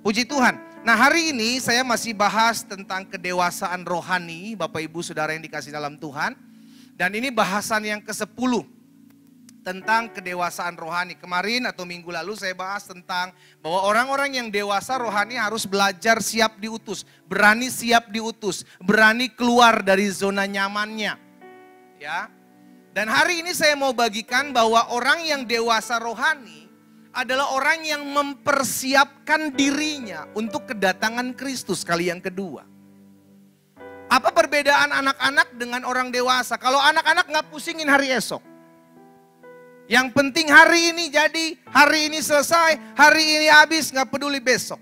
Puji Tuhan. Nah, hari ini saya masih bahas tentang kedewasaan rohani, Bapak Ibu Saudara yang dikasih dalam Tuhan. Dan ini bahasan yang ke-10 tentang kedewasaan rohani. Kemarin atau minggu lalu saya bahas tentang bahwa orang-orang yang dewasa rohani harus belajar siap diutus, berani siap diutus, berani keluar dari zona nyamannya. Ya. Dan hari ini saya mau bagikan bahwa orang yang dewasa rohani adalah orang yang mempersiapkan dirinya untuk kedatangan Kristus kali yang kedua. Apa perbedaan anak-anak dengan orang dewasa? Kalau anak-anak nggak pusingin hari esok. Yang penting hari ini jadi, hari ini selesai, hari ini habis, nggak peduli besok.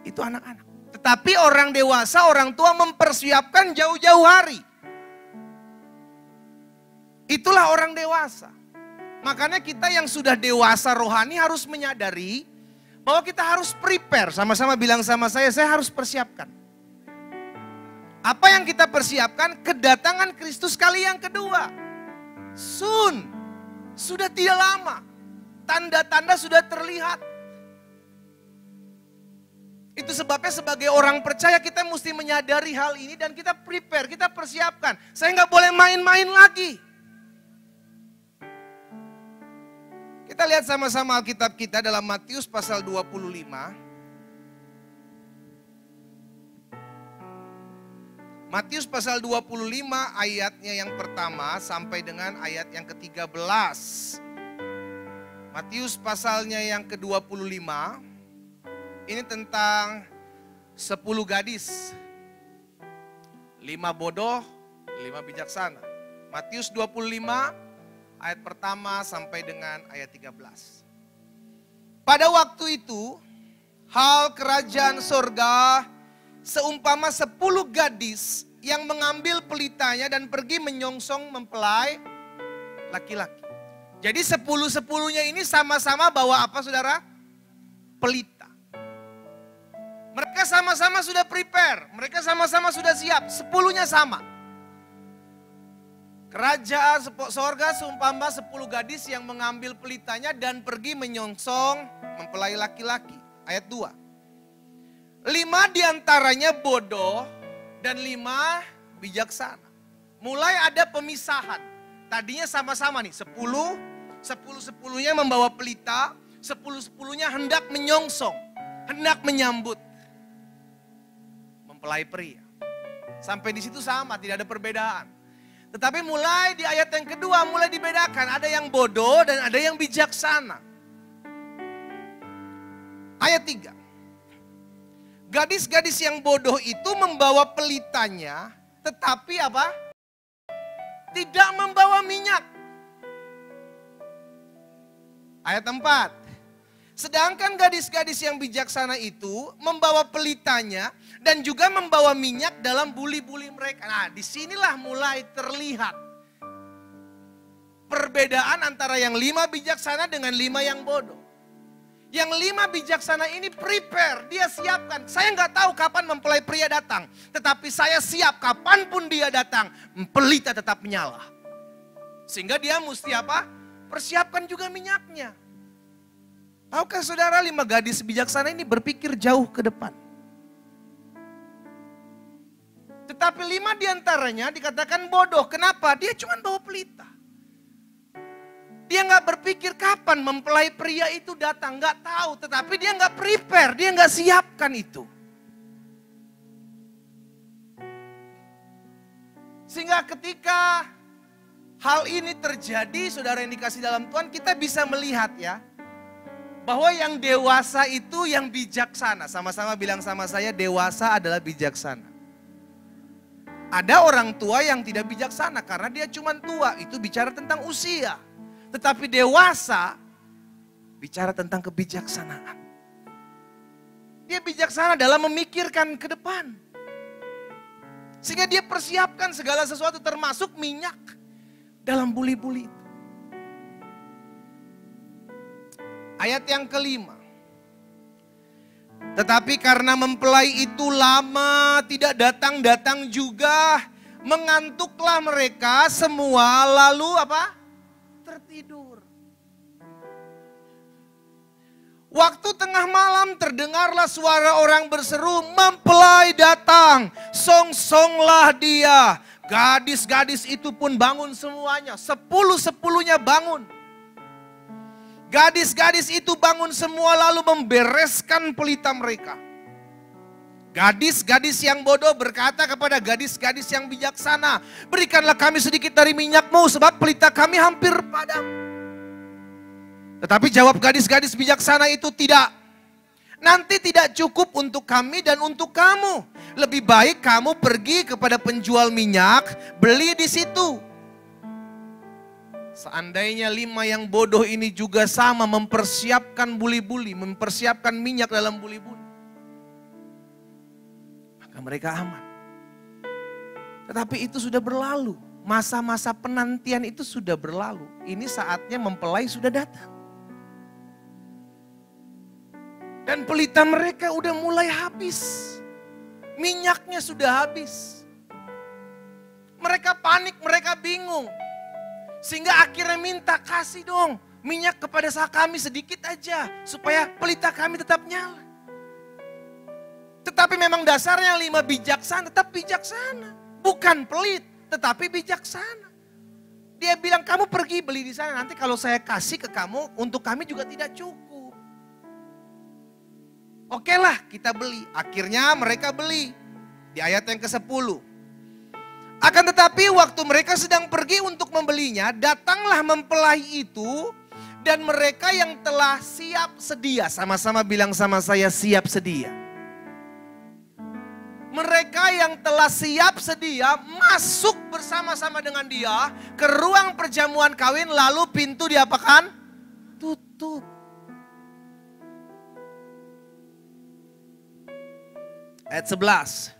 Itu anak-anak. Tetapi orang dewasa, orang tua mempersiapkan jauh-jauh hari. Itulah orang dewasa. Makanya kita yang sudah dewasa rohani harus menyadari bahwa kita harus prepare. Sama-sama bilang sama saya harus persiapkan. Apa yang kita persiapkan? Kedatangan Kristus kali yang kedua. Soon. Sudah tidak lama. Tanda-tanda sudah terlihat. Itu sebabnya sebagai orang percaya kita mesti menyadari hal ini dan kita prepare, kita persiapkan. Saya nggak boleh main-main lagi. Kita lihat sama-sama Alkitab kita dalam Matius pasal 25. Matius pasal 25 ayatnya yang pertama sampai dengan ayat yang ke-13. Matius pasalnya yang ke-25. Ini tentang 10 gadis. 5 bodoh, 5 bijaksana. Matius 25 ayat pertama sampai dengan ayat 13. Pada waktu itu, hal kerajaan sorga seumpama 10 gadis yang mengambil pelitanya dan pergi menyongsong mempelai laki-laki. Jadi 10-10-nya ini sama-sama bawa apa saudara? Pelita. Mereka sama-sama sudah prepare, mereka sama-sama sudah siap, 10-nya sama. Kerajaan sorga seumpama 10 gadis yang mengambil pelitanya dan pergi menyongsong mempelai laki-laki. Ayat 2. 5 diantaranya bodoh dan 5 bijaksana. Mulai ada pemisahan. Tadinya sama-sama nih, 10-10-nya membawa pelita, 10-10-nya hendak menyongsong, hendak menyambut mempelai pria. Sampai di situ sama, tidak ada perbedaan. Tetapi mulai di ayat yang kedua mulai dibedakan. Ada yang bodoh dan ada yang bijaksana. Ayat 3. Gadis-gadis yang bodoh itu membawa pelitanya. Tetapi apa? Tidak membawa minyak. Ayat 4. Sedangkan gadis-gadis yang bijaksana itu membawa pelitanya dan juga membawa minyak dalam buli-buli mereka. Nah, disinilah mulai terlihat perbedaan antara yang 5 bijaksana dengan 5 yang bodoh. Yang 5 bijaksana ini prepare, dia siapkan. Saya nggak tahu kapan mempelai pria datang, tetapi saya siap kapanpun dia datang, pelita tetap menyala. Sehingga dia mesti apa? Persiapkan juga minyaknya. Tahukah saudara 5 gadis bijaksana ini berpikir jauh ke depan. Tetapi 5 diantaranya dikatakan bodoh. Kenapa? Dia cuma bawa pelita. Dia nggak berpikir kapan mempelai pria itu datang. Nggak tahu, tetapi dia nggak prepare, dia nggak siapkan itu. Sehingga ketika hal ini terjadi, saudara yang dikasih dalam Tuhan, kita bisa melihat ya. Bahwa yang dewasa itu yang bijaksana. Sama-sama bilang sama saya, dewasa adalah bijaksana. Ada orang tua yang tidak bijaksana karena dia cuma tua. Itu bicara tentang usia. Tetapi dewasa bicara tentang kebijaksanaan. Dia bijaksana dalam memikirkan ke depan. Sehingga dia persiapkan segala sesuatu termasuk minyak dalam buli-buli itu. Ayat yang kelima. Tetapi karena mempelai itu lama tidak datang-datang juga, mengantuklah mereka semua lalu apa? Tertidur. Waktu tengah malam terdengarlah suara orang berseru, mempelai datang, songsonglah dia. Gadis-gadis itu pun bangun semuanya, 10-10-nya bangun. Gadis-gadis itu bangun semua lalu membereskan pelita mereka. Gadis-gadis yang bodoh berkata kepada gadis-gadis yang bijaksana, berikanlah kami sedikit dari minyakmu sebab pelita kami hampir padam. Tetapi jawab gadis-gadis bijaksana itu, tidak. Nanti tidak cukup untuk kami dan untuk kamu. Lebih baik kamu pergi kepada penjual minyak, beli di situ. Seandainya 5 yang bodoh ini juga sama mempersiapkan buli-buli, mempersiapkan minyak dalam buli-buli, maka mereka aman. Tetapi itu sudah berlalu. Masa-masa penantian itu sudah berlalu. Ini saatnya mempelai sudah datang. Dan pelita mereka udah mulai habis. Minyaknya sudah habis. Mereka panik, mereka bingung. Sehingga akhirnya minta, kasih dong minyak kepada kami sedikit aja. Supaya pelita kami tetap nyala. Tetapi memang dasarnya 5 bijaksana, tetap bijaksana. Bukan pelit, tetapi bijaksana. Dia bilang, kamu pergi beli di sana. Nanti kalau saya kasih ke kamu, untuk kami juga tidak cukup. Oke lah, kita beli. Akhirnya mereka beli. Di ayat yang ke-10. Akan tetapi waktu mereka sedang pergi untuk membelinya, datanglah mempelai itu dan mereka yang telah siap sedia. Sama-sama bilang sama saya, siap sedia. Mereka yang telah siap sedia masuk bersama-sama dengan dia ke ruang perjamuan kawin, lalu pintu diapakan? Tutup. Ayat 11.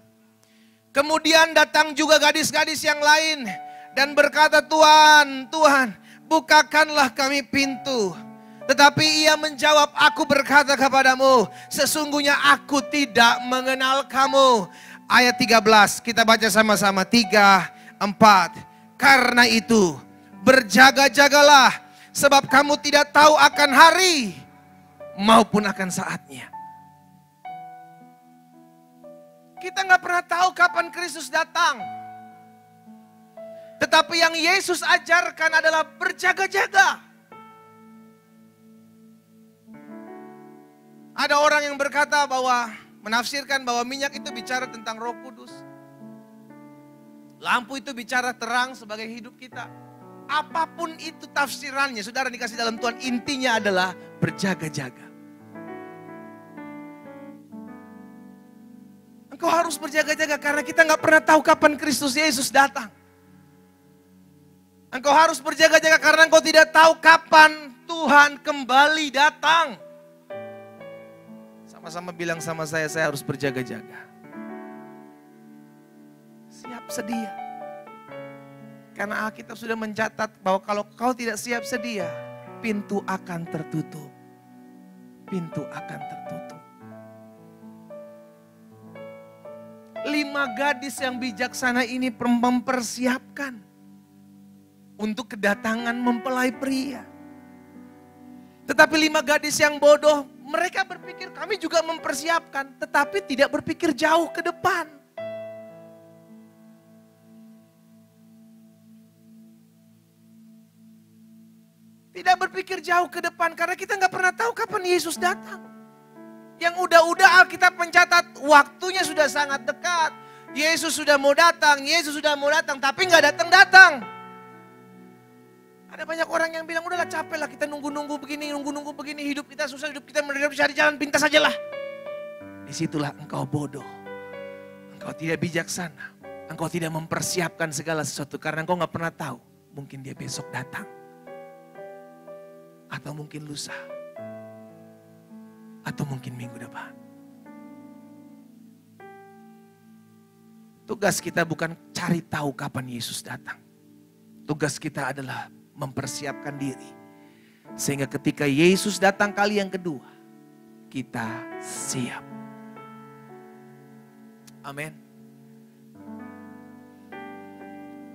Kemudian datang juga gadis-gadis yang lain dan berkata, Tuhan, Tuhan, bukakanlah kami pintu. Tetapi ia menjawab, aku berkata kepadamu, sesungguhnya aku tidak mengenal kamu. Ayat 13, kita baca sama-sama, 3, 4. Karena itu, berjaga-jagalah, sebab kamu tidak tahu akan hari maupun akan saatnya. Kita nggak pernah tahu kapan Kristus datang. Tetapi yang Yesus ajarkan adalah berjaga-jaga. Ada orang yang berkata bahwa, menafsirkan bahwa minyak itu bicara tentang Roh Kudus. Lampu itu bicara terang sebagai hidup kita. Apapun itu tafsirannya, saudara dikasih dalam Tuhan, intinya adalah berjaga-jaga. Engkau harus berjaga-jaga karena kita nggak pernah tahu kapan Kristus Yesus datang. Engkau harus berjaga-jaga karena engkau tidak tahu kapan Tuhan kembali datang. Sama-sama bilang sama saya harus berjaga-jaga. Siap sedia. Karena Alkitab sudah mencatat bahwa kalau kau tidak siap sedia, pintu akan tertutup. Pintu akan tertutup. 5 gadis yang bijaksana ini mempersiapkan untuk kedatangan mempelai pria. Tetapi 5 gadis yang bodoh, mereka berpikir kami juga mempersiapkan, tetapi tidak berpikir jauh ke depan. Tidak berpikir jauh ke depan karena kita nggak pernah tahu kapan Yesus datang. Yang udah-udah Alkitab mencatat waktunya sudah sangat dekat. Yesus sudah mau datang, tapi nggak datang-datang. Ada banyak orang yang bilang, udahlah capek lah kita nunggu-nunggu begini, hidup kita susah, hidup kita mencari jalan pintas saja lah. Disitulah engkau bodoh, engkau tidak bijaksana, engkau tidak mempersiapkan segala sesuatu karena engkau nggak pernah tahu, mungkin dia besok datang, atau mungkin lusa. Atau mungkin minggu depan. Tugas kita bukan cari tahu kapan Yesus datang. Tugas kita adalah mempersiapkan diri. Sehingga ketika Yesus datang kali yang kedua, kita siap. Amin.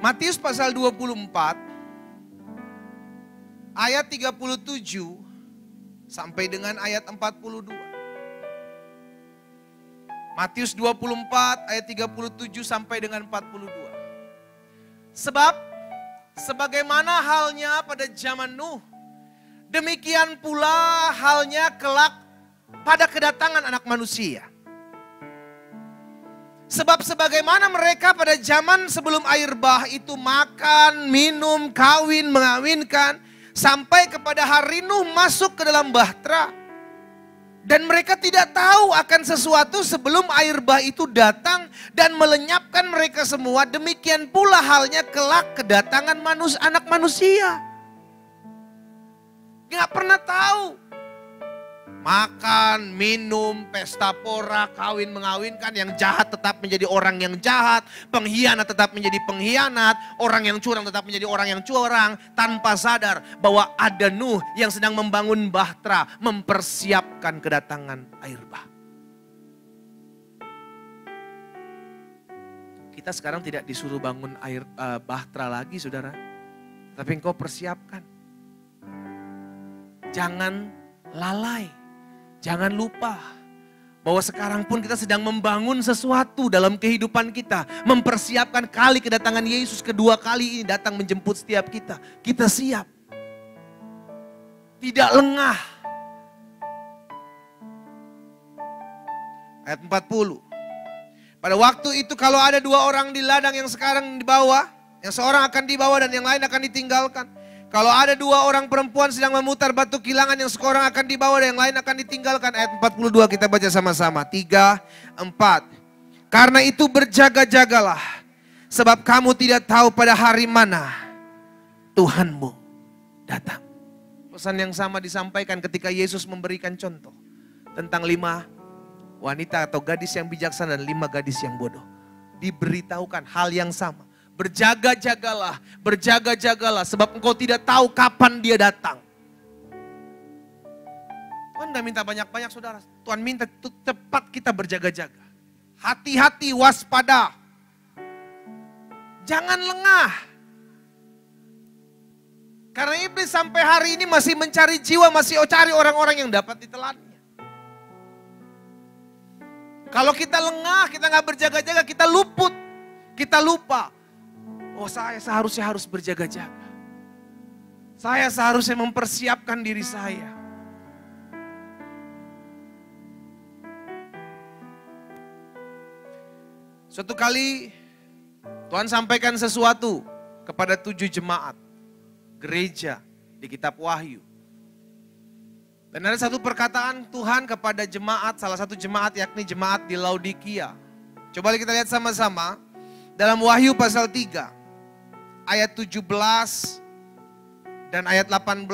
Matius pasal 24, ayat 37 sampai dengan ayat 42. Matius 24 ayat 37 sampai dengan 42. Sebab sebagaimana halnya pada zaman Nuh, demikian pula halnya kelak pada kedatangan Anak Manusia. Sebab sebagaimana mereka pada zaman sebelum air bah itu makan, minum, kawin, mengawinkan, sampai kepada hari Nuh masuk ke dalam bahtera. Dan mereka tidak tahu akan sesuatu sebelum air bah itu datang dan melenyapkan mereka semua. Demikian pula halnya kelak kedatangan Anak Manusia. Gak pernah tahu. Makan, minum, pesta pora, kawin mengawinkan. Yang jahat tetap menjadi orang yang jahat. Pengkhianat tetap menjadi pengkhianat. Orang yang curang tetap menjadi orang yang curang. Tanpa sadar bahwa ada Nuh yang sedang membangun bahtera. Mempersiapkan kedatangan air bah. Kita sekarang tidak disuruh bangun bahtera lagi, saudara. Tapi engkau persiapkan. Jangan lalai. Jangan lupa bahwa sekarang pun kita sedang membangun sesuatu dalam kehidupan kita. Mempersiapkan kali kedatangan Yesus kedua kali ini datang menjemput setiap kita. Kita siap. Tidak lengah. Ayat 40. Pada waktu itu kalau ada dua orang di ladang yang sekarang dibawa, yang seorang akan dibawa dan yang lain akan ditinggalkan. Kalau ada dua orang perempuan sedang memutar batu kilangan, yang seorang akan dibawa dan yang lain akan ditinggalkan. Ayat 42 kita baca sama-sama. 3, 4. Karena itu berjaga-jagalah. Sebab kamu tidak tahu pada hari mana Tuhanmu datang. Pesan yang sama disampaikan ketika Yesus memberikan contoh. Tentang 5 wanita atau gadis yang bijaksana dan 5 gadis yang bodoh. Diberitahukan hal yang sama. Berjaga-jagalah, berjaga-jagalah sebab engkau tidak tahu kapan dia datang. Tuhan gak minta banyak-banyak, saudara. Tuhan minta cepat kita berjaga-jaga. Hati-hati, waspada. Jangan lengah. Karena iblis sampai hari ini masih mencari jiwa, masih cari orang-orang yang dapat ditelannya. Kalau kita lengah, kita gak berjaga-jaga, kita luput. Kita lupa. Oh, saya seharusnya harus berjaga-jaga. Saya seharusnya mempersiapkan diri saya. Suatu kali Tuhan sampaikan sesuatu kepada 7 jemaat gereja di kitab Wahyu. Dan ada satu perkataan Tuhan kepada jemaat, salah satu jemaat yakni jemaat di Laodikia. Coba kita lihat sama-sama dalam Wahyu pasal 3. Ayat 17 dan ayat 18.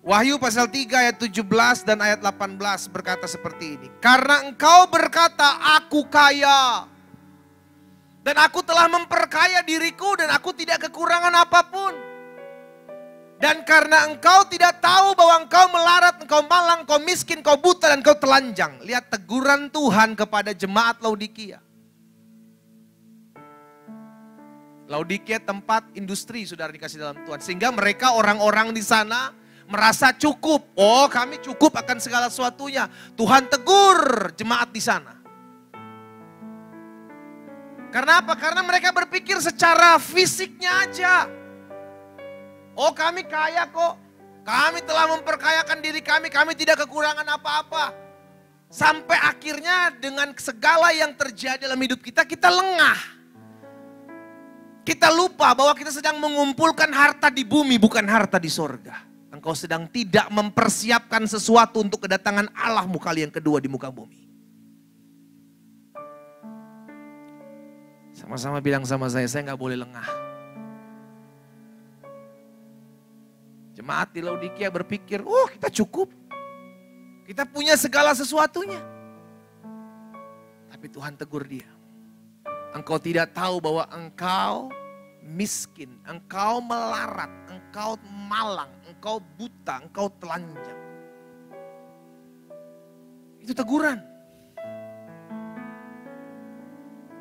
Wahyu pasal 3 ayat 17 dan ayat 18 berkata seperti ini. Karena engkau berkata, aku kaya. Dan aku telah memperkaya diriku dan aku tidak kekurangan apapun. Dan karena engkau tidak tahu bahwa engkau melarat, engkau malang, engkau miskin, engkau buta dan engkau telanjang. Lihat teguran Tuhan kepada jemaat Laodikia. Laodikia tempat industri, saudara dikasih dalam Tuhan. Sehingga mereka orang-orang di sana merasa cukup. Oh, kami cukup akan segala sesuatunya. Tuhan tegur jemaat di sana. Karena apa? Karena mereka berpikir secara fisiknya aja. Oh, kami kaya kok. Kami telah memperkayakan diri kami tidak kekurangan apa-apa. Sampai akhirnya dengan segala yang terjadi dalam hidup kita, kita lengah. Kita lupa bahwa kita sedang mengumpulkan harta di bumi, bukan harta di sorga. Engkau sedang tidak mempersiapkan sesuatu untuk kedatangan Allahmu kali yang kedua di muka bumi. Sama-sama bilang sama saya gak boleh lengah. Jemaat di Laodikia berpikir, oh kita cukup. Kita punya segala sesuatunya. Tapi Tuhan tegur dia. Engkau tidak tahu bahwa engkau miskin, engkau melarat, engkau malang, engkau buta, engkau telanjang. Itu teguran.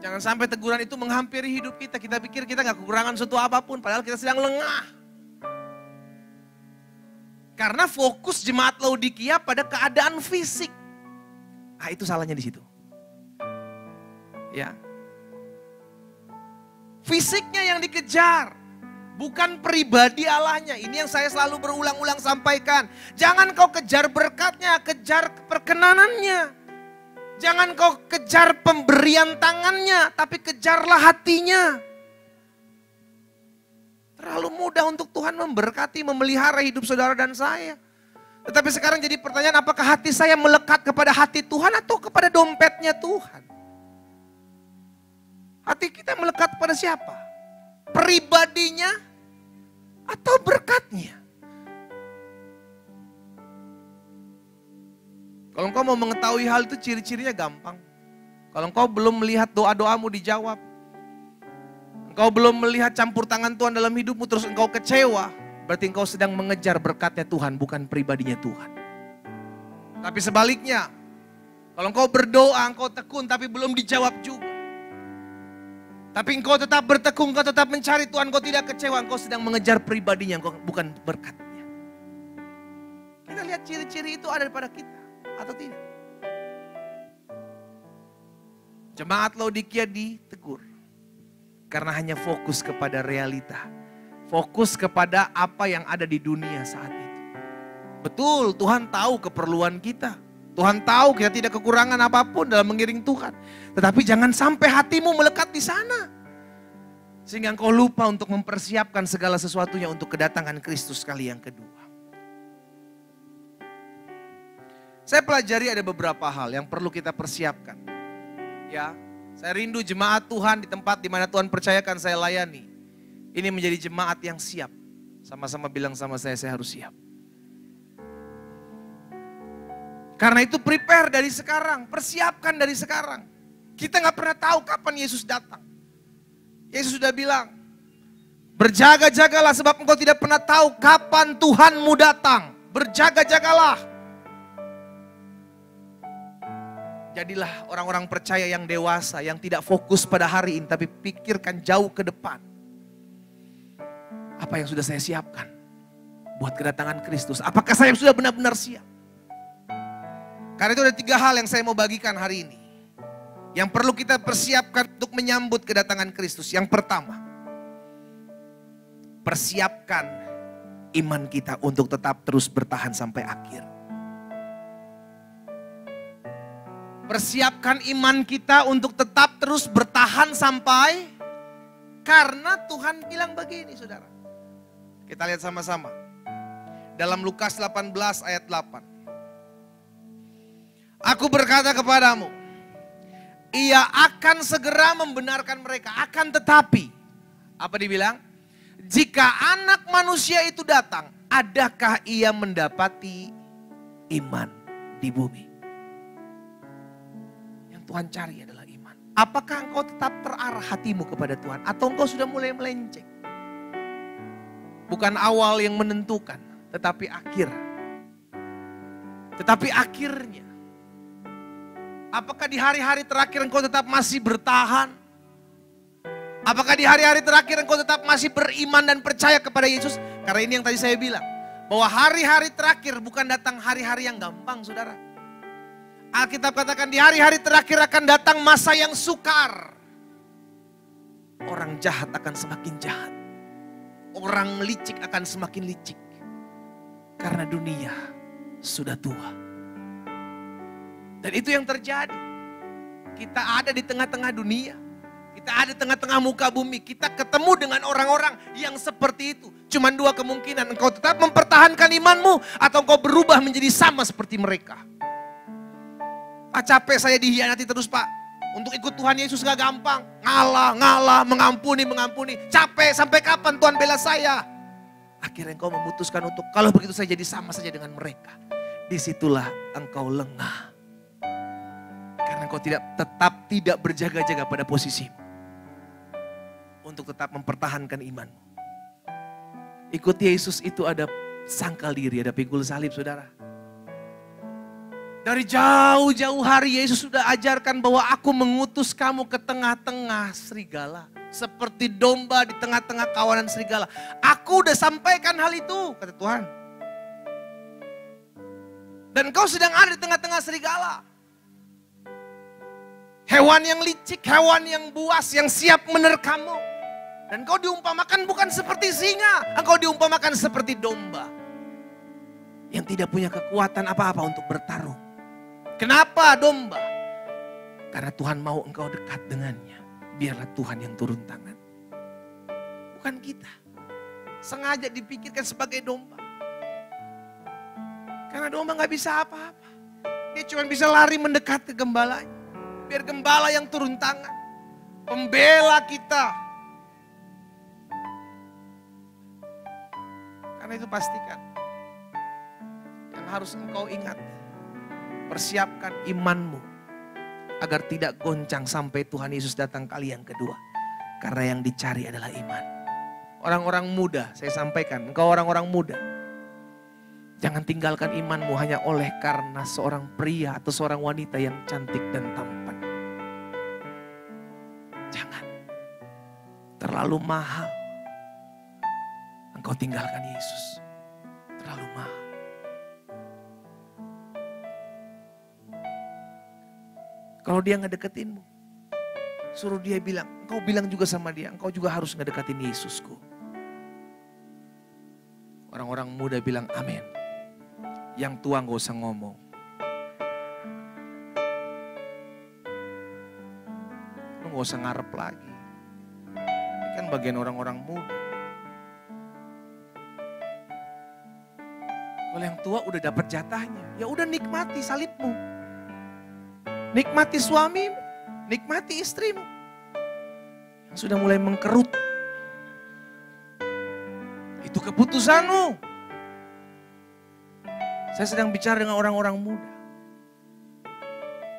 Jangan sampai teguran itu menghampiri hidup kita. Kita pikir kita gak kekurangan sesuatu apapun, padahal kita sedang lengah. Karena fokus jemaat Laodikia pada keadaan fisik. Ah, itu salahnya di situ. Ya. Fisiknya yang dikejar, bukan pribadi Allahnya. Ini yang saya selalu berulang-ulang sampaikan. Jangan kau kejar berkatnya, kejar perkenanannya. Jangan kau kejar pemberian tangannya, tapi kejarlah hatinya. Terlalu mudah untuk Tuhan memberkati, memelihara hidup saudara dan saya. Tetapi sekarang jadi pertanyaan, apakah hati saya melekat kepada hati Tuhan atau kepada dompetnya Tuhan? Hati kita melekat kepada siapa? Pribadinya atau berkatnya? Kalau engkau mau mengetahui hal itu, ciri-cirinya gampang. Kalau engkau belum melihat doa-doamu dijawab, engkau belum melihat campur tangan Tuhan dalam hidupmu, terus engkau kecewa, berarti engkau sedang mengejar berkatnya Tuhan, bukan pribadinya Tuhan. Tapi sebaliknya, kalau engkau berdoa, engkau tekun, tapi belum dijawab juga. Tapi engkau tetap bertekun, engkau tetap mencari Tuhan, engkau tidak kecewa, engkau sedang mengejar pribadinya, engkau bukan berkatnya. Kita lihat ciri-ciri itu ada pada kita, atau tidak? Jemaat Laodikia ditegur. Karena hanya fokus kepada realita. Fokus kepada apa yang ada di dunia saat itu. Betul, Tuhan tahu keperluan kita. Tuhan tahu kita tidak kekurangan apapun dalam mengiring Tuhan. Tetapi jangan sampai hatimu melekat di sana. Sehingga engkau lupa untuk mempersiapkan segala sesuatunya untuk kedatangan Kristus kali yang kedua. Saya pelajari ada beberapa hal yang perlu kita persiapkan. Ya, saya rindu jemaat Tuhan di tempat di mana Tuhan percayakan saya layani. Ini menjadi jemaat yang siap. Sama-sama bilang sama saya harus siap. Karena itu prepare dari sekarang, persiapkan dari sekarang. Kita gak pernah tahu kapan Yesus datang. Yesus sudah bilang, berjaga-jagalah sebab engkau tidak pernah tahu kapan Tuhanmu datang. Berjaga-jagalah. Jadilah orang-orang percaya yang dewasa, yang tidak fokus pada hari ini, tapi pikirkan jauh ke depan. Apa yang sudah saya siapkan buat kedatangan Kristus? Apakah saya sudah benar-benar siap? Karena itu ada 3 hal yang saya mau bagikan hari ini. Yang perlu kita persiapkan untuk menyambut kedatangan Kristus. Yang pertama, persiapkan iman kita untuk tetap terus bertahan sampai akhir. Persiapkan iman kita untuk tetap terus bertahan sampai, karena Tuhan bilang begini saudara. Kita lihat sama-sama. Dalam Lukas 18 ayat 8. Aku berkata kepadamu, ia akan segera membenarkan mereka. Akan tetapi, apa dibilang? Jika anak manusia itu datang, adakah ia mendapati iman di bumi? Yang Tuhan cari adalah iman. Apakah engkau tetap terarah hatimu kepada Tuhan? Atau engkau sudah mulai melenceng? Bukan awal yang menentukan, tetapi akhir. Tetapi akhirnya. Apakah di hari-hari terakhir engkau tetap masih bertahan? Apakah di hari-hari terakhir engkau tetap masih beriman dan percaya kepada Yesus? Karena ini yang tadi saya bilang. Bahwa hari-hari terakhir bukan datang hari-hari yang gampang saudara. Alkitab katakan di hari-hari terakhir akan datang masa yang sukar. Orang jahat akan semakin jahat. Orang licik akan semakin licik. Karena dunia sudah tua. Dan itu yang terjadi. Kita ada di tengah-tengah dunia. Kita ada di tengah-tengah muka bumi. Kita ketemu dengan orang-orang yang seperti itu. Cuman 2 kemungkinan. Engkau tetap mempertahankan imanmu. Atau engkau berubah menjadi sama seperti mereka. Capek saya dihianati terus Pak. Untuk ikut Tuhan Yesus gak gampang. Ngalah, mengampuni. Capek, sampai kapan Tuhan bela saya? Akhirnya engkau memutuskan untuk, kalau begitu saya jadi sama saja dengan mereka. Disitulah engkau lengah. Karena engkau tetap tidak berjaga-jaga pada posisi untuk tetap mempertahankan imanmu. Ikut Yesus itu ada sangkal diri, ada pikul salib saudara. Dari jauh-jauh hari Yesus sudah ajarkan bahwa aku mengutus kamu ke tengah-tengah serigala. Seperti domba di tengah-tengah kawanan serigala. Aku udah sampaikan hal itu, kata Tuhan. Dan engkau sedang ada di tengah-tengah serigala. Hewan yang licik, hewan yang buas, yang siap menerkammu. Dan engkau diumpamakan bukan seperti singa, engkau diumpamakan seperti domba. Yang tidak punya kekuatan apa-apa untuk bertarung. Kenapa domba? Karena Tuhan mau engkau dekat dengannya. Biarlah Tuhan yang turun tangan. Bukan kita. Sengaja dipikirkan sebagai domba. Karena domba gak bisa apa-apa. Dia cuma bisa lari mendekat ke gembalanya. Biar gembala yang turun tangan. Pembela kita. Karena itu pastikan. Yang harus engkau ingat. Persiapkan imanmu. Agar tidak goncang sampai Tuhan Yesus datang kali yang kedua. Karena yang dicari adalah iman. Orang-orang muda, saya sampaikan, engkau orang-orang muda. Jangan tinggalkan imanmu hanya oleh karena seorang pria atau seorang wanita yang cantik dan tampan. Jangan. Terlalu mahal. Engkau tinggalkan Yesus. Terlalu mahal. Kalau dia ngedeketinmu, suruh dia bilang, engkau bilang juga sama dia, engkau juga harus ngedeketin Yesusku. Orang-orang muda bilang amin. Yang tua gak usah ngomong. Lu gak usah ngarep lagi. Ini kan bagian orang-orang muda. Kalau yang tua udah dapat jatahnya, ya udah nikmati salibmu. Nikmati suamimu, nikmati istrimu. Yang sudah mulai mengkerut. Itu keputusanmu. Saya sedang bicara dengan orang-orang muda.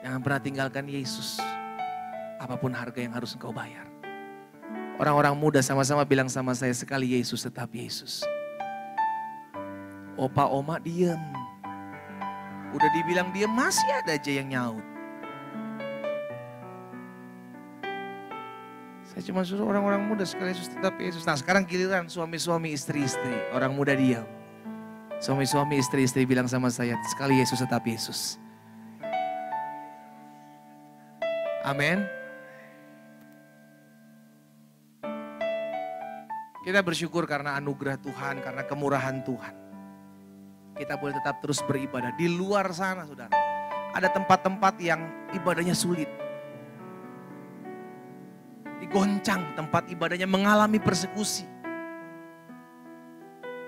Jangan pernah tinggalkan Yesus. Apapun harga yang harus engkau bayar. Orang-orang muda sama-sama bilang sama saya, sekali Yesus tetap Yesus. Opa oma diem. Udah dibilang diem masih ada aja yang nyaut. Saya cuma suruh orang-orang muda sekali Yesus tetap Yesus. Nah sekarang giliran suami-suami istri-istri. Orang muda diam. Suami-suami istri-istri bilang sama saya, sekali Yesus tetap Yesus. Amin. Kita bersyukur karena anugerah Tuhan, karena kemurahan Tuhan. Kita boleh tetap terus beribadah. Di luar sana saudara, ada tempat-tempat yang ibadahnya sulit. Digoncang tempat ibadahnya, mengalami persekusi.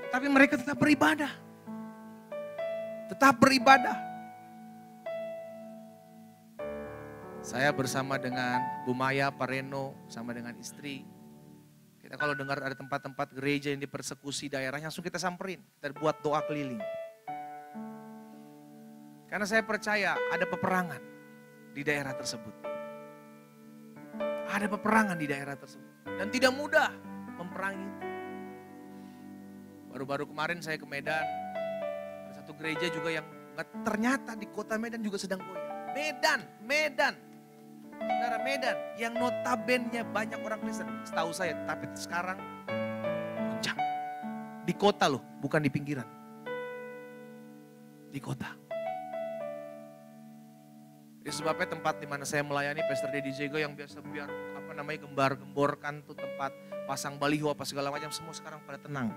Tapi mereka tetap beribadah. Tetap beribadah. Saya bersama dengan Bu Maya, Pak Reno, sama dengan istri. Kita kalau dengar ada tempat-tempat gereja yang dipersekusi daerahnya, langsung kita samperin. Kita buat doa keliling. Karena saya percaya ada peperangan di daerah tersebut. Ada peperangan di daerah tersebut. Dan tidak mudah memerangi itu. Baru-baru kemarin saya ke Medan, ada satu gereja juga yang ternyata di kota Medan juga sedang goyah. Medan. Saudara Medan, yang notabene banyak orang Kristen, setahu saya, tapi sekarang goncang. Di kota loh, bukan di pinggiran. Di kota. Itu sebabnya tempat di mana saya melayani Pastor Dedi Jego yang biasa gembar-gemborkan tuh tempat pasang baliho apa segala macam, semua sekarang pada tenang.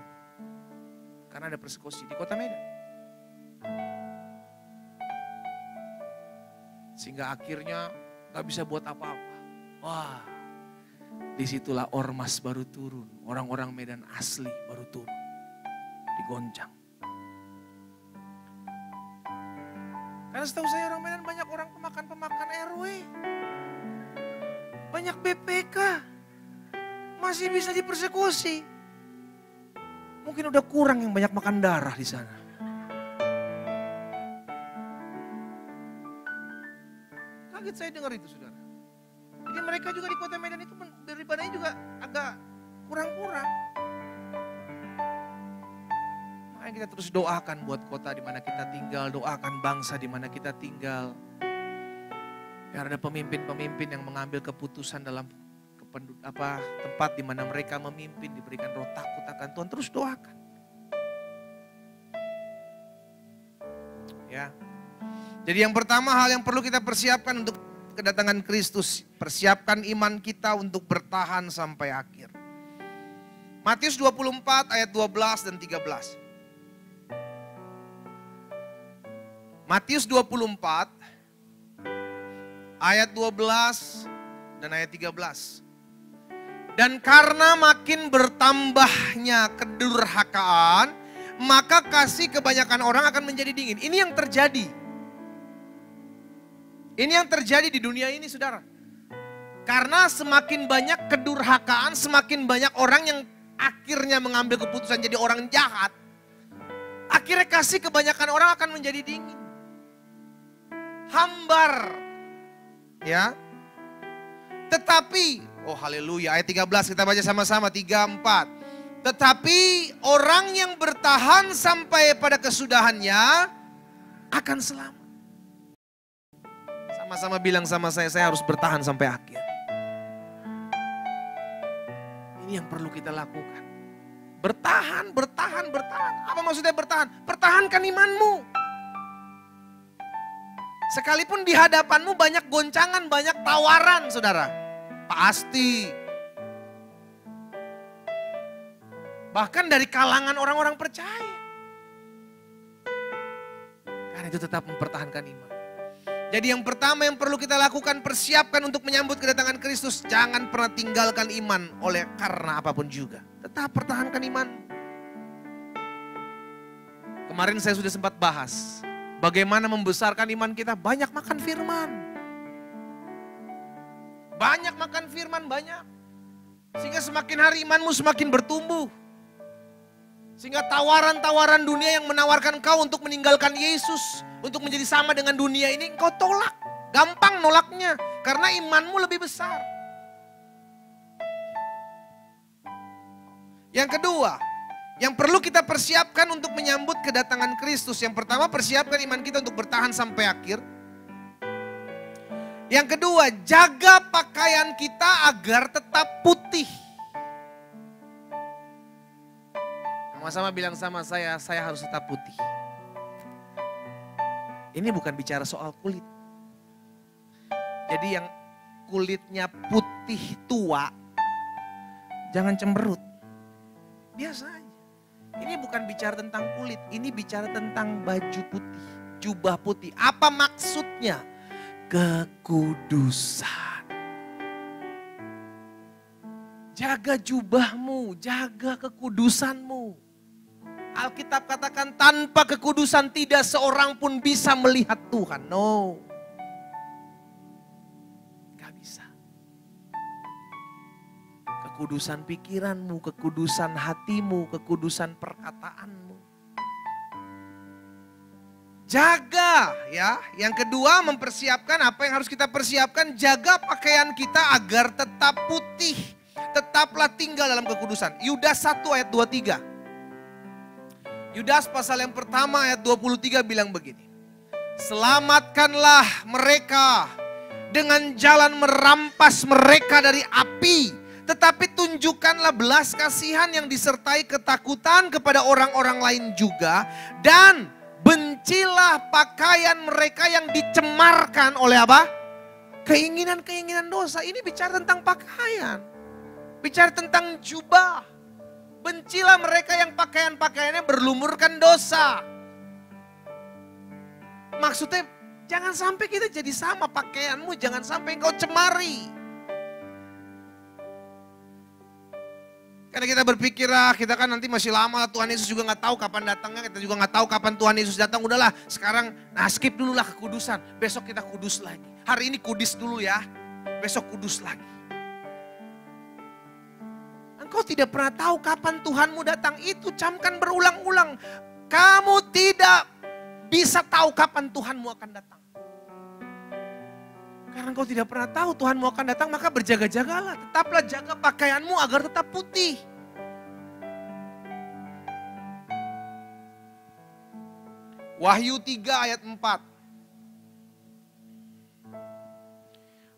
Karena ada persekusi di kota Medan. Sehingga akhirnya gak bisa buat apa-apa. Wah, disitulah ormas baru turun. Orang-orang Medan asli baru turun. Digoncang. Karena setahu saya orang Medan banyak orang pemakan RW. Banyak BPK. Masih bisa dipersekusi. Mungkin udah kurang yang banyak makan darah di sana. Kaget saya dengar itu saudara. Jadi mereka juga di kota Medan itu beribadahnya juga agak kurang-kurang. Makanya kita terus doakan buat kota di mana kita tinggal, doakan bangsa di mana kita tinggal. Biar ada pemimpin-pemimpin yang mengambil keputusan dalam tempat di mana mereka memimpin, diberikan roh takut akan Tuhan, terus doakan. Ya, Ya. Jadi yang pertama hal yang perlu kita persiapkan untuk kedatangan Kristus, persiapkan iman kita untuk bertahan sampai akhir. Matius 24 ayat 12 dan 13. Matius 24 ayat 12 dan ayat 13. Dan karena makin bertambahnya kedurhakaan, maka kasih kebanyakan orang akan menjadi dingin. Ini yang terjadi. Ini yang terjadi di dunia ini, saudara. Karena semakin banyak kedurhakaan, semakin banyak orang yang akhirnya mengambil keputusan jadi orang jahat. Akhirnya kasih kebanyakan orang akan menjadi dingin. Hambar. Ya. Tetapi, oh haleluya, ayat 13 kita baca sama-sama, 3-4. Tetapi orang yang bertahan sampai pada kesudahannya akan selamat. Sama-sama bilang sama saya harus bertahan sampai akhir. Ini yang perlu kita lakukan. Bertahan, bertahan, bertahan. Apa maksudnya bertahan? Pertahankan imanmu. Sekalipun di hadapanmu banyak goncangan, banyak tawaran, saudara. Pasti. Bahkan dari kalangan orang-orang percaya. Karena itu tetap mempertahankan iman. Jadi yang pertama yang perlu kita lakukan, persiapkan untuk menyambut kedatangan Kristus. Jangan pernah tinggalkan iman oleh karena apapun juga. Tetap pertahankan iman. Kemarin saya sudah sempat bahas. Bagaimana membesarkan iman kita? Banyak makan firman. Banyak makan firman, banyak. Sehingga semakin hari imanmu semakin bertumbuh. Sehingga tawaran-tawaran dunia yang menawarkan kau untuk meninggalkan Yesus, untuk menjadi sama dengan dunia ini, engkau tolak. Gampang nolaknya, karena imanmu lebih besar. Yang kedua, yang perlu kita persiapkan untuk menyambut kedatangan Kristus. Yang pertama, persiapkan iman kita untuk bertahan sampai akhir. Yang kedua, jaga pakaian kita agar tetap putih. Sama-sama bilang sama saya harus tetap putih. Ini bukan bicara soal kulit. Jadi yang kulitnya putih tua, jangan cemberut. Biasa aja. Ini bukan bicara tentang kulit, ini bicara tentang baju putih, jubah putih. Apa maksudnya? Kekudusan. Jaga jubahmu, jaga kekudusanmu. Alkitab katakan tanpa kekudusan tidak seorang pun bisa melihat Tuhan. No. Gak bisa. Kekudusan pikiranmu, kekudusan hatimu, kekudusan perkataanmu. Jaga ya. Yang kedua mempersiapkan apa yang harus kita persiapkan. Jaga pakaian kita agar tetap putih. Tetaplah tinggal dalam kekudusan. Yudas 1 ayat 23. Yudas pasal yang pertama ayat 23 bilang begini. Selamatkanlah mereka dengan jalan merampas mereka dari api. Tetapi tunjukkanlah belas kasihan yang disertai ketakutan kepada orang-orang lain juga. Dan bencilah pakaian mereka yang dicemarkan oleh apa? Keinginan-keinginan dosa. Ini bicara tentang pakaian. Bicara tentang jubah. Bencilah mereka yang pakaian-pakaiannya berlumurkan dosa. Maksudnya jangan sampai kita jadi sama pakaianmu. Jangan sampai engkau cemari. Karena kita berpikir kita kan nanti masih lama. Tuhan Yesus juga gak tahu kapan datangnya. Kita juga gak tahu kapan Tuhan Yesus datang. Udahlah sekarang skip dulu lah kekudusan. Besok kita kudus lagi. Hari ini kudus dulu ya. Besok kudus lagi. Engkau tidak pernah tahu kapan Tuhanmu datang. Itu camkan berulang-ulang. Kamu tidak bisa tahu kapan Tuhanmu akan datang. Karena engkau tidak pernah tahu Tuhanmu akan datang, maka berjaga-jagalah. Tetaplah jaga pakaianmu agar tetap putih. Wahyu 3 ayat 4.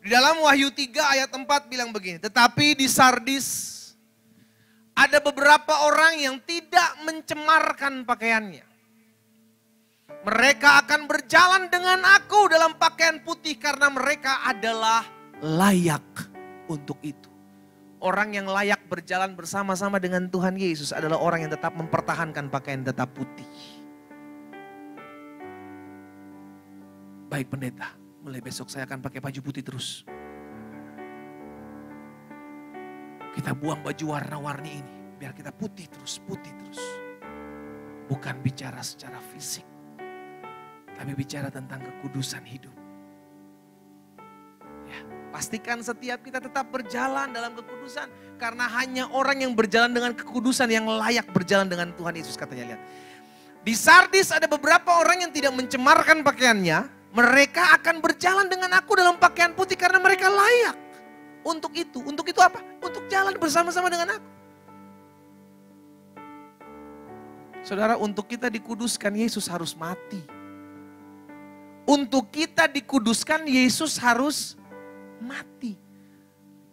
Di dalam Wahyu 3 ayat 4 bilang begini. Tetapi di Sardis ada beberapa orang yang tidak mencemarkan pakaiannya. Mereka akan berjalan dengan aku dalam pakaian putih karena mereka adalah layak untuk itu. Orang yang layak berjalan bersama-sama dengan Tuhan Yesus adalah orang yang tetap mempertahankan pakaian tetap putih. Baik pendeta, mulai besok saya akan pakai baju putih terus. Kita buang baju warna-warni ini, biar kita putih terus, putih terus. Bukan bicara secara fisik, tapi bicara tentang kekudusan hidup. Ya, pastikan setiap kita tetap berjalan dalam kekudusan. Karena hanya orang yang berjalan dengan kekudusan yang layak berjalan dengan Tuhan Yesus, katanya. Lihat. Di Sardis ada beberapa orang yang tidak mencemarkan pakaiannya. Mereka akan berjalan dengan aku dalam pakaian putih karena mereka layak untuk itu. Untuk itu apa? Untuk jalan bersama-sama dengan aku. Saudara, untuk kita dikuduskan Yesus harus mati. Untuk kita dikuduskan Yesus harus mati.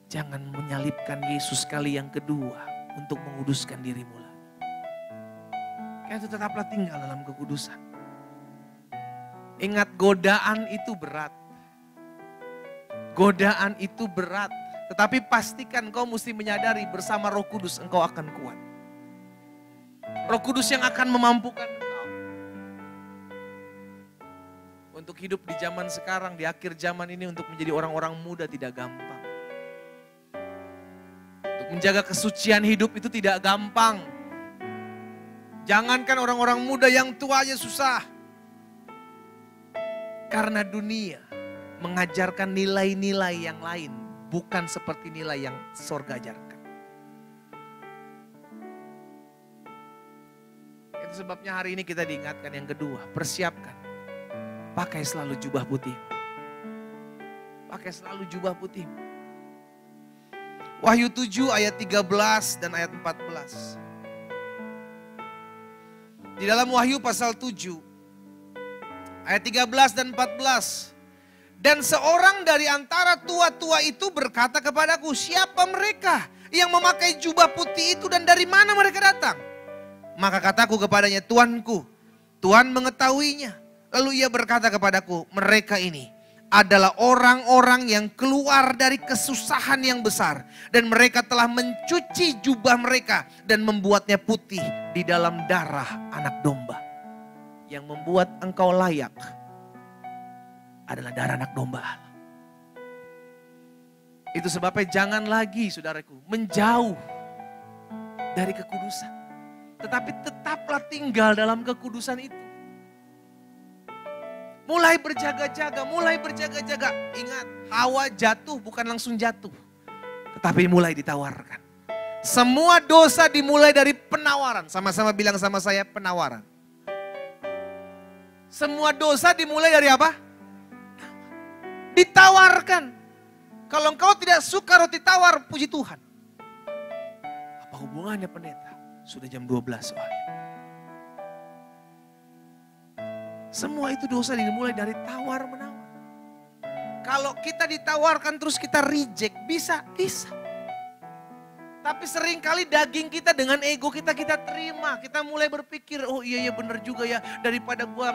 Jangan menyalibkan Yesus kali yang kedua untuk menguduskan dirimu lagi. Karena itu tetaplah tinggal dalam kekudusan. Ingat, godaan itu berat. Godaan itu berat. Tetapi pastikan kau mesti menyadari bersama Roh Kudus engkau akan kuat. Roh Kudus yang akan memampukan engkau. Untuk hidup di zaman sekarang, di akhir zaman ini, untuk menjadi orang-orang muda tidak gampang. Untuk menjaga kesucian hidup itu tidak gampang. Jangankan orang-orang muda, yang tua aja susah. Karena dunia mengajarkan nilai-nilai yang lain, bukan seperti nilai yang sorga ajarkan. Itu sebabnya hari ini kita diingatkan yang kedua, persiapkan. Pakai selalu jubah putih. Pakai selalu jubah putih. Wahyu 7 ayat 13 dan ayat 14. Di dalam Wahyu pasal 7, ayat 13 dan 14. Dan seorang dari antara tua-tua itu berkata kepadaku, siapa mereka yang memakai jubah putih itu dan dari mana mereka datang? Maka kataku kepadanya, Tuanku, Tuhan mengetahuinya. Lalu ia berkata kepadaku, mereka ini adalah orang-orang yang keluar dari kesusahan yang besar. Dan mereka telah mencuci jubah mereka dan membuatnya putih di dalam darah anak domba. Yang membuat engkau layak adalah darah anak domba Allah. Itu sebabnya jangan lagi, saudaraku, menjauh dari kekudusan. Tetapi tetaplah tinggal dalam kekudusan itu. Mulai berjaga-jaga, mulai berjaga-jaga. Ingat, Hawa jatuh bukan langsung jatuh, tetapi mulai ditawarkan. Semua dosa dimulai dari penawaran. Sama-sama bilang sama saya, penawaran. Semua dosa dimulai dari apa? Ditawarkan. Kalau engkau tidak suka roti tawar, puji Tuhan. Apa hubungannya pendeta? Sudah jam 12 soalnya. Semua itu dosa dimulai dari tawar-menawar. Kalau kita ditawarkan terus kita reject, bisa. Tapi seringkali daging kita dengan ego kita terima. Kita mulai berpikir, oh iya benar juga ya. Daripada gue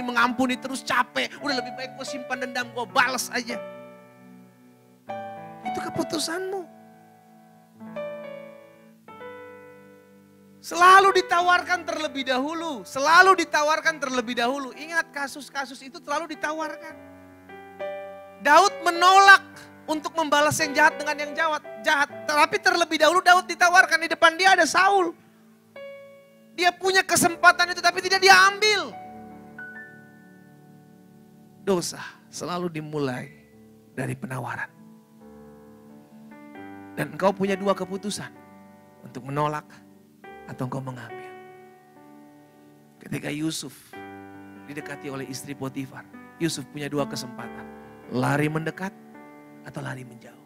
mengampuni terus capek. Udah lebih baik gue simpan dendam, gue balas aja. Itu keputusanmu. Selalu ditawarkan terlebih dahulu. Selalu ditawarkan terlebih dahulu. Ingat, kasus-kasus itu selalu ditawarkan. Daud menolak untuk membalas yang jahat dengan yang jahat. Tapi terlebih dahulu Daud ditawarkan, di depan dia ada Saul. Dia punya kesempatan itu tapi tidak dia ambil. Dosa selalu dimulai dari penawaran. Dan engkau punya dua keputusan. Untuk menolak atau engkau mengambil. Ketika Yusuf didekati oleh istri Potifar, Yusuf punya dua kesempatan. Lari mendekat atau lari menjauh.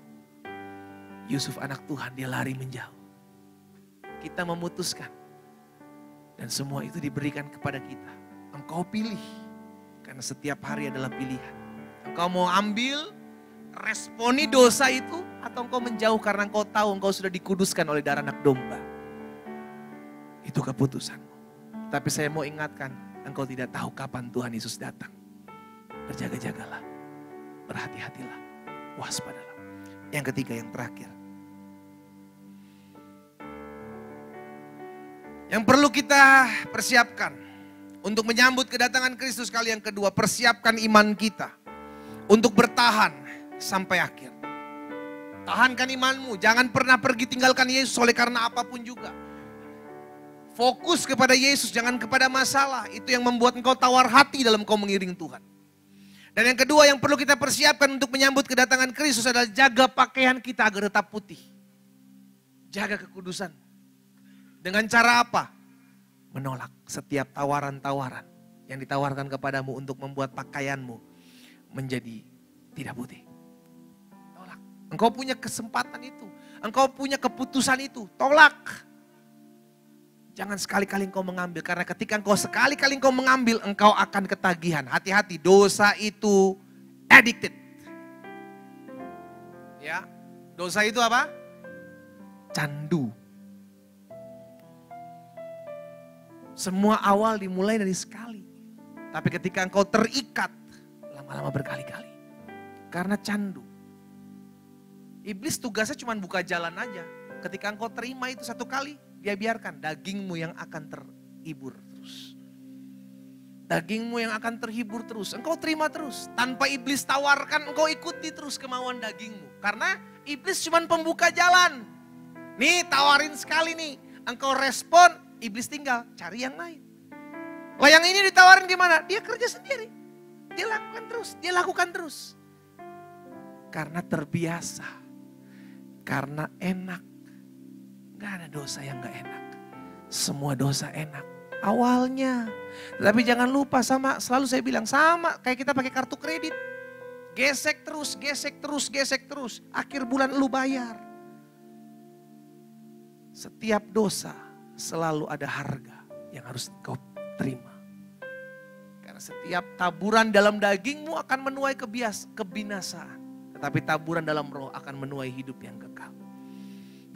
Yusuf anak Tuhan, dia lari menjauh. Kita memutuskan. Dan semua itu diberikan kepada kita. Engkau pilih. Karena setiap hari adalah pilihan. Engkau mau ambil, responi dosa itu, atau engkau menjauh karena engkau tahu engkau sudah dikuduskan oleh darah anak domba. Itu keputusanmu. Tapi saya mau ingatkan, engkau tidak tahu kapan Tuhan Yesus datang. Berjaga-jagalah, berhati-hatilah, waspadalah. Yang ketiga, yang terakhir. Yang perlu kita persiapkan untuk menyambut kedatangan Kristus kali yang kedua, persiapkan iman kita untuk bertahan sampai akhir. Tahankan imanmu, jangan pernah pergi tinggalkan Yesus oleh karena apapun juga. Fokus kepada Yesus, jangan kepada masalah. Itu yang membuat engkau tawar hati dalam kau mengiring Tuhan. Dan yang kedua yang perlu kita persiapkan untuk menyambut kedatangan Kristus adalah jaga pakaian kita agar tetap putih. Jaga kekudusan. Dengan cara apa? Menolak setiap tawaran-tawaran yang ditawarkan kepadamu untuk membuat pakaianmu menjadi tidak putih. Tolak. Engkau punya kesempatan itu. Engkau punya keputusan itu. Tolak. Jangan sekali-kali engkau mengambil. Karena ketika engkau sekali-kali engkau mengambil, engkau akan ketagihan. Hati-hati, dosa itu addicted. Ya, dosa itu apa? Candu. Semua awal dimulai dari sekali. Tapi ketika engkau terikat, lama-lama berkali-kali. Karena candu. Iblis tugasnya cuma buka jalan aja. Ketika engkau terima itu satu kali, dia biarkan dagingmu yang akan terhibur terus. Dagingmu yang akan terhibur terus. Engkau terima terus. Tanpa iblis tawarkan, engkau ikuti terus kemauan dagingmu. Karena iblis cuma pembuka jalan. Nih tawarin sekali nih. Engkau respon, iblis tinggal cari yang lain. Lah yang ini ditawarin gimana? Dia kerja sendiri. Dia lakukan terus, dia lakukan terus. Karena terbiasa. Karena enak. Gak ada dosa yang gak enak. Semua dosa enak. Awalnya. Tapi jangan lupa selalu saya bilang sama kayak kita pakai kartu kredit. Gesek terus, gesek terus, gesek terus. Akhir bulan lu bayar. Setiap dosa selalu ada harga yang harus kau terima. Karena setiap taburan dalam dagingmu akan menuai kebinasaan. Tetapi taburan dalam roh akan menuai hidup yang kekal.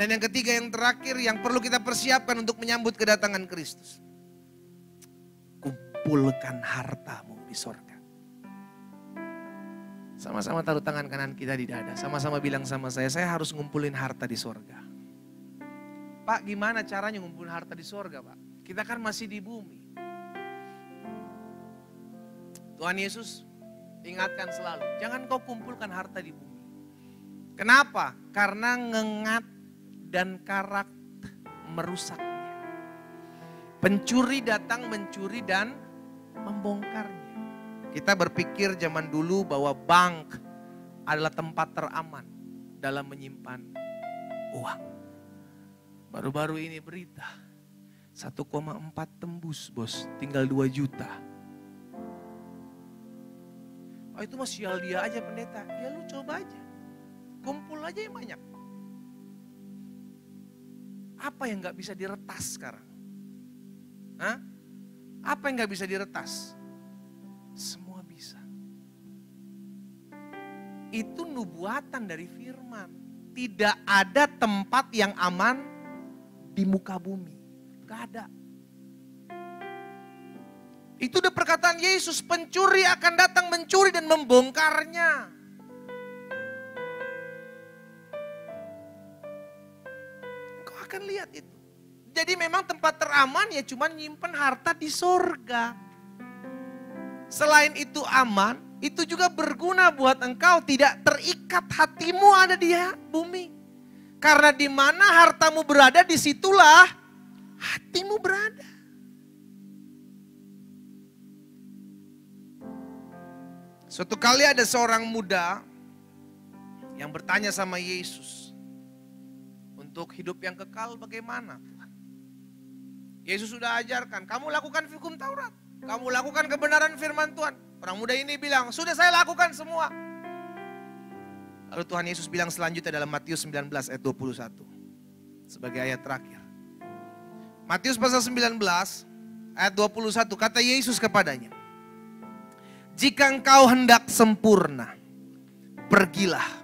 Dan yang ketiga, yang terakhir yang perlu kita persiapkan untuk menyambut kedatangan Kristus. Kumpulkan hartamu di sorga. Sama-sama taruh tangan kanan kita di dada. Sama-sama bilang sama saya harus ngumpulin harta di sorga. Pak, gimana caranya ngumpulin harta di sorga, Pak? Kita kan masih di bumi. Tuhan Yesus ingatkan selalu, jangan kau kumpulkan harta di bumi. Kenapa? Karena ngengat dan karat merusaknya. Pencuri datang mencuri dan membongkarnya. Kita berpikir zaman dulu bahwa bank adalah tempat teraman dalam menyimpan uang. Baru-baru ini berita 1,4 tembus bos, tinggal 2 juta. Oh itu mah sial dia aja pendeta. Ya lu coba aja, kumpul aja yang banyak. Apa yang gak bisa diretas sekarang? Hah? Apa yang gak bisa diretas? Semua bisa. Itu nubuatan dari firman. Tidak ada tempat yang aman di muka bumi. Gak ada. Itu udah perkataan Yesus, pencuri akan datang mencuri dan membongkarnya. Akan lihat itu. Jadi memang tempat teraman ya cuma nyimpen harta di sorga. Selain itu aman, itu juga berguna buat engkau, tidak terikat hatimu ada di bumi. Karena di mana hartamu berada, disitulah hatimu berada. Suatu kali ada seorang muda yang bertanya sama Yesus, untuk hidup yang kekal bagaimana Tuhan? Yesus sudah ajarkan, kamu lakukan hukum Taurat. Kamu lakukan kebenaran firman Tuhan. Orang muda ini bilang, sudah saya lakukan semua. Lalu Tuhan Yesus bilang selanjutnya dalam Matius 19 ayat 21. Sebagai ayat terakhir. Matius pasal 19 ayat 21 kata Yesus kepadanya. Jika engkau hendak sempurna, pergilah.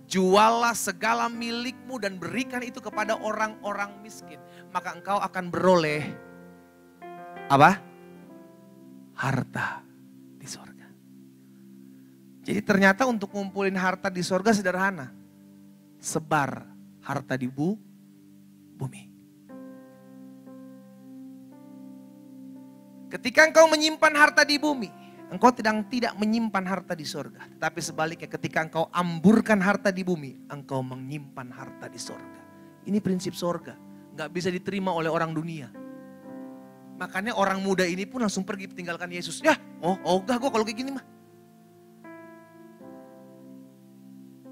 Jualah segala milikmu dan berikan itu kepada orang-orang miskin. Maka engkau akan beroleh apa? harta di sorga. Jadi ternyata untuk ngumpulin harta di sorga sederhana. Sebar harta di bumi. Ketika engkau menyimpan harta di bumi, engkau tidak menyimpan harta di sorga. Tapi sebaliknya ketika engkau amburkan harta di bumi, engkau menyimpan harta di sorga. Ini prinsip sorga. Gak bisa diterima oleh orang dunia. Makanya orang muda ini pun langsung pergi tinggalkan Yesus. Ya, ogah gue kalau kayak gini mah.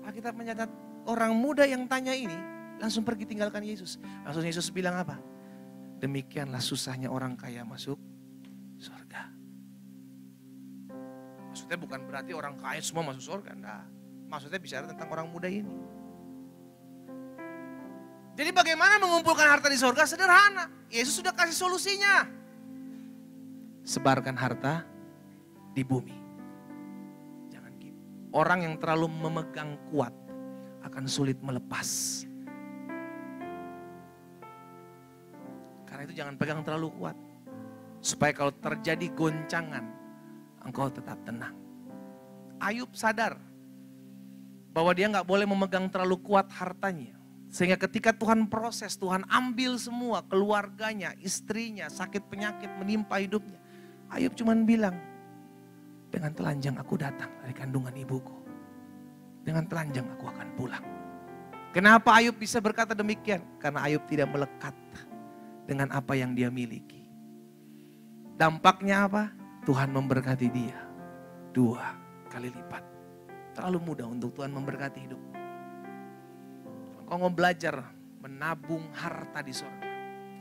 Alkitab mencatat orang muda yang tanya ini langsung pergi tinggalkan Yesus. Langsung Yesus bilang apa? Demikianlah susahnya orang kaya masuk surga. Maksudnya bukan berarti orang kaya semua masuk surga. Nah, maksudnya bicara tentang orang muda ini. Jadi bagaimana mengumpulkan harta di surga? Sederhana. Yesus sudah kasih solusinya. Sebarkan harta di bumi. Jangan gitu. Orang yang terlalu memegang kuat akan sulit melepas. Karena itu jangan pegang terlalu kuat. Supaya kalau terjadi goncangan, engkau tetap tenang. Ayub sadar bahwa dia nggak boleh memegang terlalu kuat hartanya. Sehingga ketika Tuhan proses, Tuhan ambil semua keluarganya, istrinya, sakit penyakit menimpa hidupnya. Ayub cuman bilang, dengan telanjang aku datang dari kandungan ibuku. Dengan telanjang aku akan pulang. Kenapa Ayub bisa berkata demikian? Karena Ayub tidak melekat dengan apa yang dia miliki. Dampaknya apa? Tuhan memberkati dia 2 kali lipat. Terlalu mudah untuk Tuhan memberkati hidupmu. Kau mau belajar menabung harta di sorga.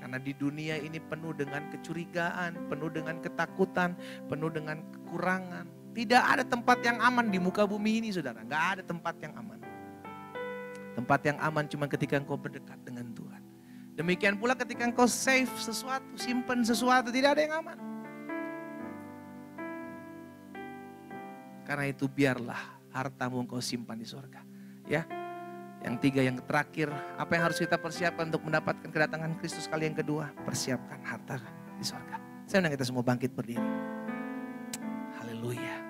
Karena di dunia ini penuh dengan kecurigaan, penuh dengan ketakutan, penuh dengan kekurangan. Tidak ada tempat yang aman di muka bumi ini, saudara. Gak ada tempat yang aman. Tempat yang aman cuma ketika engkau berdekat dengan Tuhan. Demikian pula ketika engkau save sesuatu, simpan sesuatu, tidak ada yang aman. Karena itu biarlah hartamu engkau simpan di sorga. Ya. Yang 3, yang terakhir, apa yang harus kita persiapkan untuk mendapatkan kedatangan Kristus kali yang kedua? Persiapkan harta di sorga. Saya undang kita semua bangkit berdiri. Haleluya.